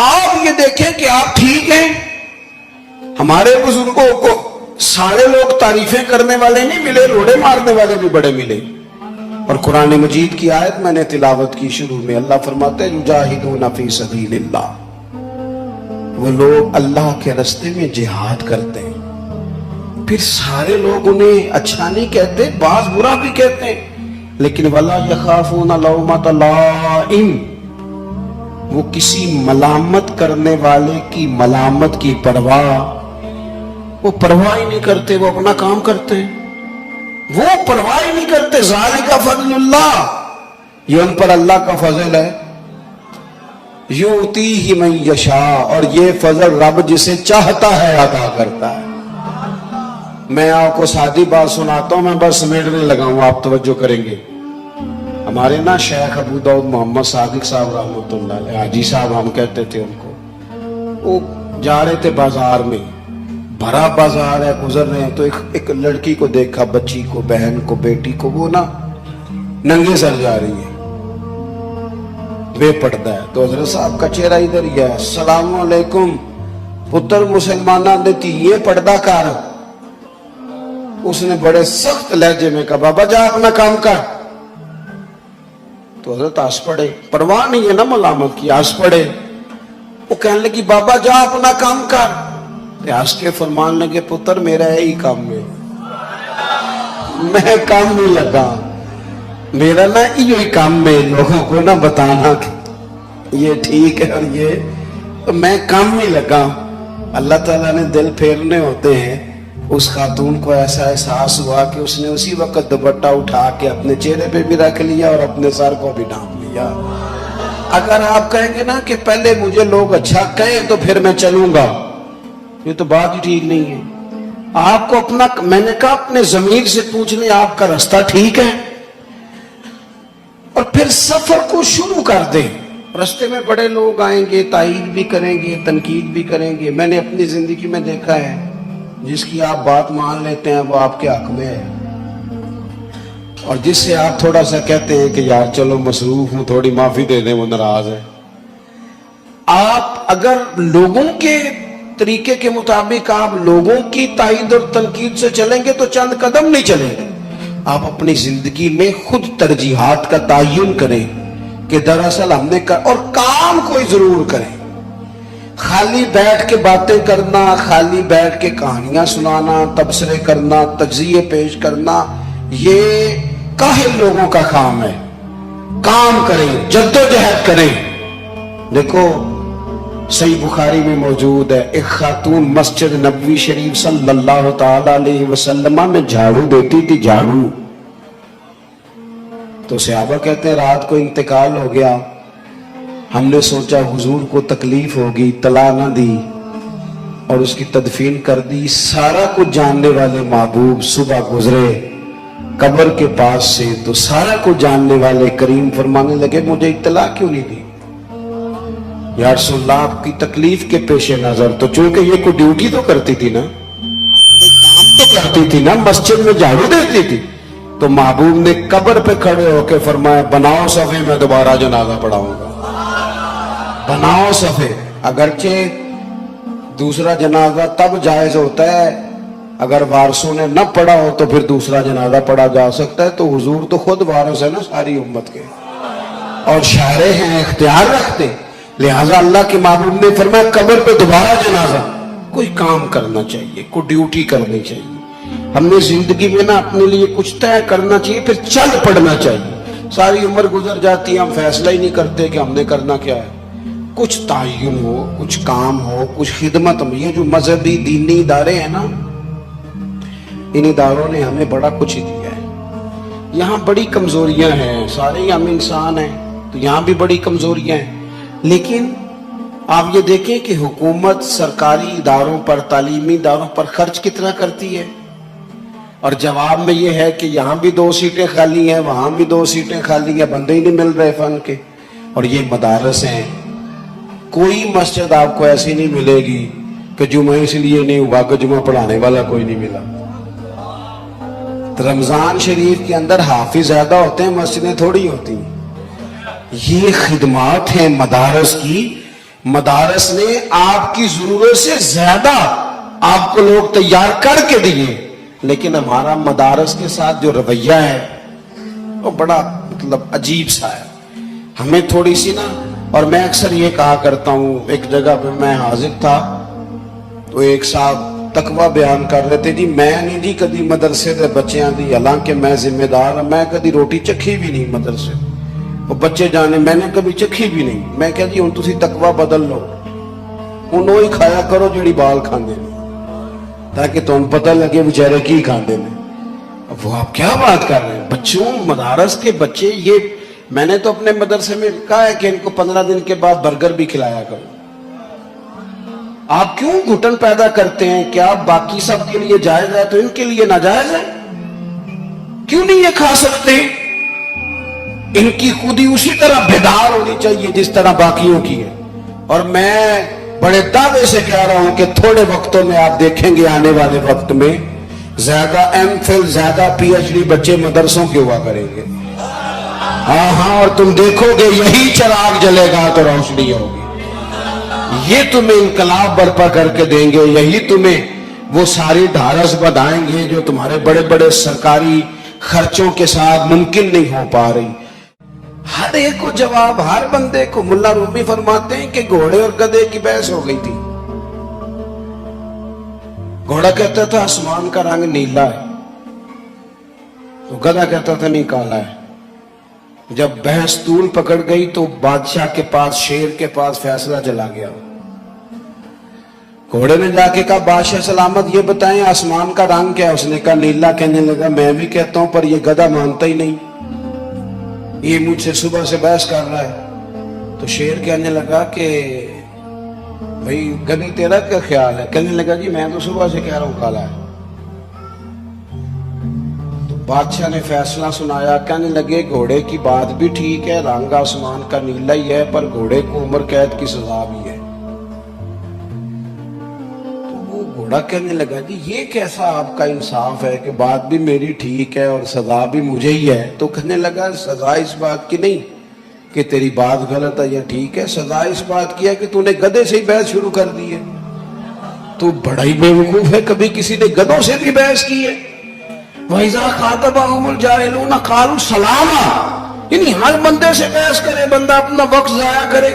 آپ یہ دیکھیں کہ آپ ٹھیک ہیں. ہمارے بزرگوں کو سارے لوگ تعریفیں کرنے والے نہیں ملے, روڑے مارنے والے بھی بڑے ملے. اور قرآن مجید کی آیت میں نے تلاوت کی شروع میں, اللہ فرماتے ہیں یجاہدون فی سبیل اللہ, وہ لوگ اللہ کے راستے میں جہاد کرتے ہیں. پھر سارے لوگ انہیں اچھا نہیں کہتے, بعض برا بھی کہتے ہیں, لیکن وَلَا يَخَافُونَ لَوْمَةَ لَائِمٍ, وہ کسی ملامت کرنے والے کی ملامت کی پرواہ وہ پرواہ ہی نہیں کرتے, وہ اپنا کام کرتے ہیں, وہ پرواہ ہی نہیں کرتے. ذَلِكَ فَضْلُ اللَّهِ, یہ ان پر اللہ کا فضل ہے. یؤتیہ من یشاء, اور یہ فضل رب جسے چاہتا ہے عطا کرتا ہے. میں آپ کو سادی بات سناتا ہوں, میں بس سمیٹنے لگا ہوں, آپ توجہ کریں گے. ہمارے نا شیخ ابو داؤد محمد صادق صاحب رحمۃ اللہ علیہ, حاجی صاحب ہم کہتے تھے ان کو, وہ جا رہے تھے بازار میں, بھرا بازار ہے, گزر رہے ہیں تو ایک لڑکی کو دیکھا, بچی کو, بہن کو, بیٹی کو, وہ نا ننگے سر جا رہی ہے, بے پردہ ہے. تو حضرت صاحب کا چہرہ ادھر ہی ہے, السلام علیکم پتر مسلمانہ دیتی یہ پردہ کار. اس نے بڑے سخت لہجے میں کہا بابا جا اپنا کام کر. تو حضرت ہنس پڑے, پرواہ نہیں ہے نا ملامت کی, ہنس پڑے. وہ کہنے لگی بابا جا اپنا کام کر. ہنس کے فرمان لگے پتر میرا یہی کام ہے, میں کام نہیں لگا, میرا نا یہی کام میں لوگوں کو نہ بتانا کہ یہ ٹھیک ہے اور یہ, میں کام نہیں لگا. اللہ تعالیٰ نے دل پھیرنے ہوتے ہیں. اس خاتون کو ایسا احساس ہوا کہ اس نے اسی وقت دوپٹہ اٹھا کے اپنے چہرے پہ بھی رکھ لیا اور اپنے سر کو بھی ڈھانپ لیا. اگر آپ کہیں گے نا کہ پہلے مجھے لوگ اچھا کہیں تو پھر میں چلوں گا, یہ تو بات ہی ٹھیک نہیں ہے. آپ کو اپنا, میں نے کہا اپنے ضمیر سے پوچھ لیں آپ کا راستہ ٹھیک ہے, اور پھر سفر کو شروع کر دیں. راستے میں بڑے لوگ آئیں گے, تائید بھی کریں گے, تنقید بھی کریں گے. میں نے اپنی زندگی میں دیکھا ہے جس کی آپ بات مان لیتے ہیں وہ آپ کے حق میں ہے, اور جس سے آپ تھوڑا سا کہتے ہیں کہ یار چلو مصروف ہوں تھوڑی معافی دے دیں, وہ ناراض ہے. آپ اگر لوگوں کے طریقے کے مطابق آپ لوگوں کی تائید اور تنقید سے چلیں گے تو چند قدم نہیں چلیں گے. آپ اپنی زندگی میں خود ترجیحات کا تعین کریں کہ دراصل ہم نے اور کام کوئی ضرور کریں. خالی بیٹھ کے باتیں کرنا, خالی بیٹھ کے کہانیاں سنانا, تبصرے کرنا, تجزیے پیش کرنا, یہ کاہل لوگوں کا کام ہے. کام کریں, جدوجہد کریں. دیکھو صحیح بخاری میں موجود ہے, ایک خاتون مسجد نبوی شریف صلی اللہ تعالی علیہ وسلم میں جھاڑو دیتی تھی, جھاڑو. تو صحابہ کہتے ہیں رات کو انتقال ہو گیا, ہم نے سوچا حضور کو تکلیف ہوگی, اطلاع نہ دی اور اس کی تدفین کر دی. سارا کچھ جاننے والے محبوب صبح گزرے قبر کے پاس سے, تو سارا کچھ جاننے والے کریم فرمانے لگے مجھے اطلاع کیوں نہیں دی یا رسول اللہ آپ کی تکلیف کے پیش نظر. تو چونکہ یہ کوئی ڈیوٹی تو کرتی تھی نا, کوئی کام تو کرتی تھی نا, مسجد میں جھاڑو دیتی تھی, تو محبوب نے قبر پہ کھڑے ہو کے فرمایا بناؤ صفے, میں دوبارہ جنازہ پڑھاؤں گا. بناؤ صفے. اگرچہ دوسرا جنازہ تب جائز ہوتا ہے اگر وارثوں نے نہ پڑھا ہو تو پھر دوسرا جنازہ پڑھا جا سکتا ہے. تو حضور تو خود وارث ہے نا ساری امت کے, اور شارع ہیں, اختیار رکھتے, لہذا اللہ کے محبوب نے فرمایا قبر پہ دوبارہ جنازہ. کوئی کام کرنا چاہیے, کوئی ڈیوٹی کرنی چاہیے. ہم نے زندگی میں نا اپنے لیے کچھ طے کرنا چاہیے, پھر چل پڑنا چاہیے. ساری عمر گزر جاتی ہے, ہم فیصلہ ہی نہیں کرتے کہ ہم نے کرنا کیا ہے. کچھ تعین ہو, کچھ کام ہو, کچھ خدمت ہو. یہ جو مذہبی دینی ادارے ہیں نا, ان اداروں نے ہمیں بڑا کچھ ہی دیا ہے. یہاں بڑی کمزوریاں ہیں, سارے ہی ہم انسان ہیں تو یہاں بھی بڑی کمزوریاں ہیں. لیکن آپ یہ دیکھیں کہ حکومت سرکاری اداروں پر, تعلیمی اداروں پر خرچ کتنا کرتی ہے, اور جواب میں یہ ہے کہ یہاں بھی 2 سیٹیں خالی ہیں, وہاں بھی 2 سیٹیں خالی ہیں, بندے ہی نہیں مل رہے فن کے. اور یہ مدارس ہیں, کوئی مسجد آپ کو ایسی نہیں ملے گی کہ جمعہ اس لیے نہیں ہوا کہ جمعہ پڑھانے والا کوئی نہیں ملا. رمضان شریف کے اندر حافظ زیادہ ہوتے ہیں, مسجدیں تھوڑی ہوتی ہیں. یہ خدمات ہیں مدارس کی, مدارس نے آپ کی ضرورت سے زیادہ آپ کو لوگ تیار کر کے دیے، لیکن ہمارا مدارس کے ساتھ جو رویہ ہے وہ بڑا عجیب سا ہے. ہمیں تھوڑی سی نا، اور میں اکثر یہ کہا کرتا ہوں، ایک جگہ پہ میں حاضر تھا تو ایک صاحب تقوی بیان کر رہے تھے، جی میں نہیں جی کدی مدرسے دے بچیاں دی، حالانکہ میں ذمہ دار ہوں، میں کدی روٹی چکھی بھی نہیں مدرسے، وہ بچے جانے میں نے کبھی چکھی بھی نہیں. میں کہا جی ہوں تسی تقوی بدل لو، انہوں ہی کھایا کرو جڑی بال کھاندے نے، تاکہ تم پتہ لگے بیچارے کی کھاندے نے. اب وہ آپ کیا بات کر رہے ہیں؟ بچوں، مدارس کے بچے، یہ میں نے تو اپنے مدرسے میں کہا ہے کہ ان کو 15 دن کے بعد برگر بھی کھلایا کرو. آپ کیوں گھٹن پیدا کرتے ہیں؟ کیا باقی سب کے لیے جائز ہے تو ان کے لیے ناجائز ہے؟ کیوں نہیں یہ کھا سکتے؟ ان کی خودی اسی طرح بیدار ہونی چاہیے جس طرح باقیوں کی ہے. اور میں بڑے دعوے سے کہہ رہا ہوں کہ تھوڑے وقتوں میں آپ دیکھیں گے، آنے والے وقت میں زیادہ ایم فل، زیادہ پی ایچ ڈی بچے مدرسوں کے ہوا کریں گے. ہاں، اور تم دیکھو گے یہی چراغ جلے گا تو روشنی ہوگی. یہ تمہیں انقلاب برپا کر کے دیں گے، یہی تمہیں وہ ساری ڈھارس بڑھائیں گے جو تمہارے بڑے بڑے سرکاری خرچوں کے ساتھ ممکن نہیں ہو پا رہی. ہر ایک کو جواب، ہر بندے کو. ملا رومی فرماتے ہیں کہ گھوڑے اور گدھے کی بحث ہو گئی تھی. گھوڑا کہتا تھا آسمان کا رنگ نیلا ہے، تو گدھا کہتا تھا نہیں کالا ہے. جب بحث طول پکڑ گئی تو بادشاہ کے پاس، شیر کے پاس فیصلہ چلا گیا. گھوڑے نے جا کے کہا بادشاہ سلامت یہ بتائیں آسمان کا رنگ کیا ہے؟ اس نے کہا نیلا. کہنے لگا میں بھی کہتا ہوں پر یہ گدھا مانتا ہی نہیں، یہ مجھ سے صبح سے بحث کر رہا ہے. تو شیر کہنے لگا کہ بھئی گدھے تیرا کیا خیال ہے؟ کہنے لگا جی میں تو صبح سے کہہ رہا ہوں کالا ہے. تو بادشاہ نے فیصلہ سنایا. کہنے لگے گھوڑے کی بات بھی ٹھیک ہے، رنگ آسمان کا نیلا ہی ہے، پر گھوڑے کو عمر قید کی سزا بھی ہے. تو وہ گھوڑا کہنے لگا جی یہ کیسا آپ کا انصاف ہے کہ بات بھی میری ٹھیک ہے اور سزا بھی مجھے ہی ہے؟ تو کہنے لگا سزا اس بات کی نہیں کہ تیری بات غلط ہے یا ٹھیک ہے، سزا اس بات کی ہے کہ تو نے گدھے سے ہی بحث شروع کر دی ہے. تو بڑا ہی بیوقوف ہے، کبھی کسی نے گدھوں سے بھی بحث کی ہے. وَإِذَا خَاطَبَهُمُ الْجَاهِلُونَ قَالُوا سَلَامًا. یعنی ہر بندے سے بحث کرے بندہ، اپنا وقت ضائع کرے،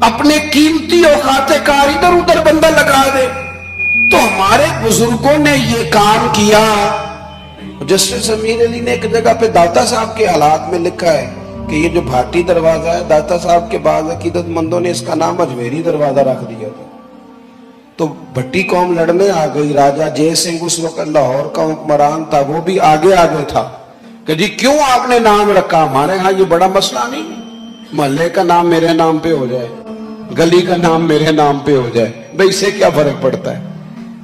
اپنے قیمتی اوقات کار ادھر ادھر بندہ لگا دے. تو ہمارے بزرگوں نے یہ کام کیا. جسٹس امیر علی نے ایک جگہ پہ داتا صاحب کے حالات میں لکھا ہے کہ یہ جو بھاٹی دروازہ ہے، داتا صاحب کے بعد عقیدت مندوں نے اس کا نام اجمیری دروازہ رکھ دیا تھا. تو بھٹی قوم لڑنے آ گئی. راجہ جے سنگھ اس وقت لاہور کا حکمران تھا، وہ بھی آگے تھا کہ جی کیوں آپ نے نام رکھا؟ ہمارے ہاں یہ بڑا مسئلہ نہیں، محلے کا نام میرے نام پہ ہو جائے، گلی کا نام میرے نام پہ ہو جائے، بھئی اس سے کیا فرق پڑتا ہے؟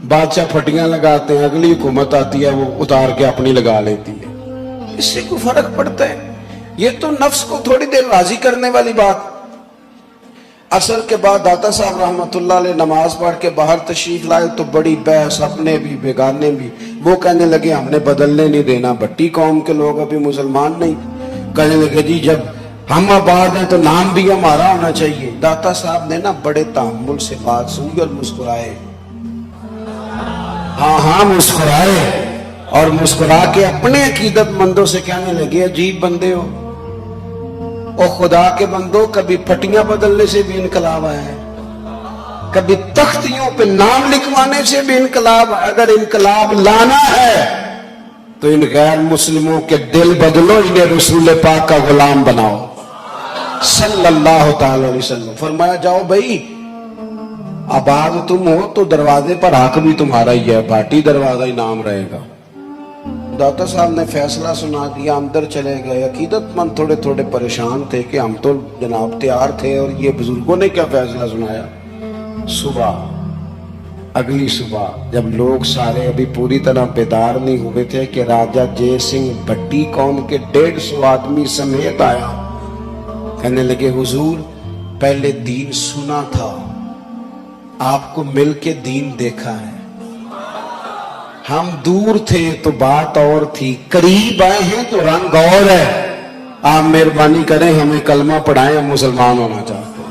بادشاہ پھٹیاں لگاتے ہیں، اگلی حکومت آتی ہے وہ اتار کے اپنی لگا لیتی ہے، اس سے کوئی فرق پڑتا ہے؟ یہ تو نفس کو تھوڑی دیر راضی کرنے والی بات. عصر کے بعد داتا صاحب رحمت اللہ علیہ نماز پڑھ کے باہر تشریف لائے تو بڑی بحث، اپنے بھی بیگانے بھی. وہ کہنے لگے ہم نے بدلنے نہیں دینا، بھٹی قوم کے لوگ ابھی مسلمان نہیں. کہنے لگے جی جب ہم آباد ہیں تو نام بھی ہمارا ہونا چاہیے. داتا صاحب نے نا بڑے تحمل سے بات سنی اور مسکرائے. ہاں مسکرائے، اور مسکرا کے اپنے عقیدت مندوں سے کہنے لگے عجیب بندے ہو، او خدا کے بندو، کبھی پھٹیاں بدلنے سے بھی انقلاب آیا ہے، کبھی تختیوں پہ نام لکھوانے سے بھی انقلاب. اگر انقلاب لانا ہے تو ان غیر مسلموں کے دل بدلو، انہیں رسول پاک کا غلام بناؤ صلی اللہ تعالی علیہ وسلم. فرمایا جاؤ بھائی، آباد تم ہو تو دروازے پر حق بھی تمہارا ہی ہے، بھاٹی دروازہ ہی نام رہے گا. داتا صاحب نے فیصلہ سنا دیا، اندر چلے گئے. عقیدت مند تھوڑے تھوڑے پریشان تھے کہ ہم تو جناب تیار تھے اور یہ بزرگوں نے کیا فیصلہ سنایا. اگلی صبح جب لوگ سارے ابھی پوری طرح بیدار نہیں ہوئے تھے کہ راجہ جے سنگھ بھٹی قوم کے 150 آدمی سمیت آیا. کہنے لگے حضور پہلے دین سنا تھا، آپ کو مل کے دین دیکھا ہے. ہم دور تھے تو بات اور تھی، قریب آئے ہیں تو رنگ اور ہے. آپ مہربانی کریں ہمیں کلمہ پڑھائیں، ہم مسلمان ہونا چاہتے ہیں.